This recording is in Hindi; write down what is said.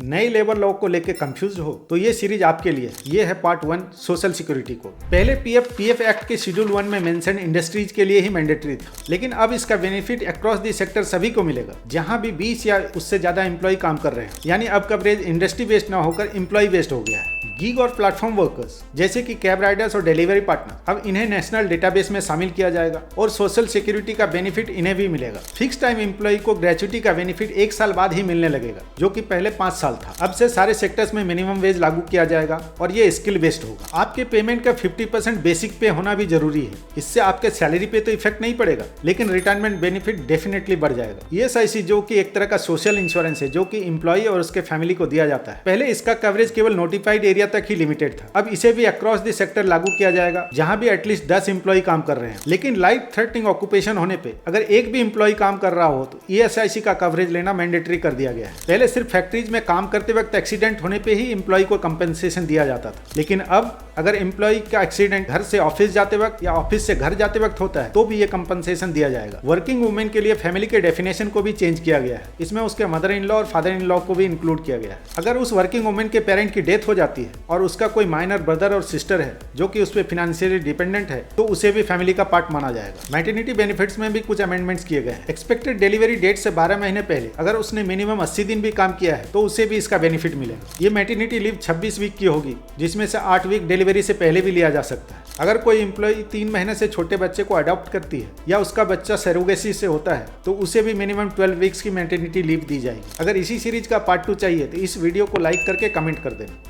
नए लेबर लॉ को लेकर कंफ्यूज हो तो ये सीरीज आपके लिए। ये है पार्ट 1 सोशल सिक्योरिटी को। पहले पीएफ एक्ट के शेड्यूल 1 में मेंशन इंडस्ट्रीज के लिए ही मैंडेटरी था, लेकिन अब इसका बेनिफिट अक्रॉस दी सेक्टर सभी को मिलेगा जहां भी 20 या उससे ज्यादा एम्प्लॉय काम कर रहे हैं। यानी अब कवरेज इंडस्ट्री बेस्ड ना होकर एम्प्लॉय बेस्ड हो गया है। गीग और प्लेटफॉर्म वर्कर्स जैसे कि कैब राइडर्स और डिलीवरी पार्टनर, अब इन्हें नेशनल डेटाबेस में शामिल किया जाएगा और सोशल सिक्योरिटी का बेनिफिट इन्हें भी मिलेगा। फिक्स टाइम एम्प्लॉय को ग्रेचुइटी का बेनिफिट 1 साल बाद ही मिलने लगेगा, जो कि पहले 5 साल था। अब से सारे सेक्टर्स में मिनिमम वेज लागू किया जाएगा और ये स्किल बेस्ड होगा। आपके पेमेंट का 50% बेसिक पे होना भी जरूरी है। इससे आपके सैलरी पे तो इफेक्ट नहीं पड़ेगा, लेकिन रिटायरमेंट बेनिफिट डेफिनेटली बढ़ जाएगा। ESIC जो कि एक तरह का सोशल इंश्योरेंस है, जो कि एम्प्लॉय और उसके फैमिली को दिया जाता है। पहले इसका कवरेज केवल नोटिफाइड एरिया तक ही लिमिटेड था, अब इसे भी अक्रॉस द सेक्टर लागू किया जाएगा जहां भी एटलीस्ट 10 एम्प्लॉय काम कर रहे हैं। लेकिन लाइफ थ्रेटनिंग ऑक्यूपेशन होने पे अगर एक भी एम्प्लॉय काम कर रहा हो तो ESIC का कवरेज लेना मैंडेटरी कर दिया गया है। पहले सिर्फ फैक्ट्रीज में काम करते वक्त एक्सीडेंट होने पे ही एम्प्लॉय को कंपेंसेशन दिया जाता था, लेकिन अब अगर एम्प्लॉय का एक्सीडेंट घर से ऑफिस जाते वक्त या ऑफिस से घर जाते वक्त होता है तो भी ये कंपेंसेशन दिया जाएगा। वर्किंग वुमेन के लिए फैमिली के डेफिनेशन को भी चेंज किया गया है। इसमें उसके मदर इन लॉ और फादर इन लॉ को भी इंक्लूड किया गया है। अगर उस वर्किंग वुमेन के पेरेंट की डेथ हो जाती है और उसका कोई माइनर ब्रदर और सिस्टर है जो कि उस पर फाइनेंशियली डिपेंडेंट है, तो उसे भी फैमिली का पार्ट माना जाएगा। मैटरनिटी बेनिफिट्स में भी कुछ अमेंडमेंट्स किए गए हैं। एक्सपेक्टेड डिलीवरी डेट से 12 महीने पहले अगर उसने मिनिमम 80 दिन भी काम किया है तो उसे भी इसका बेनिफिट मिलेगा। ये मैटरनिटी लीव 26 वीक की होगी, जिसमें से 8 वीक डिलीवरी से पहले भी लिया जा सकता है। अगर कोई एम्प्लॉय 3 महीने से छोटे बच्चे को अडॉप्ट करती है या उसका बच्चा सरोगेसी से होता है तो उसे भी मिनिमम 12 वीक्स की मैटरनिटी लीव दी जाएगी। अगर इसी सीरीज का पार्ट 2 चाहिए तो इस वीडियो को लाइक करके कमेंट कर देना।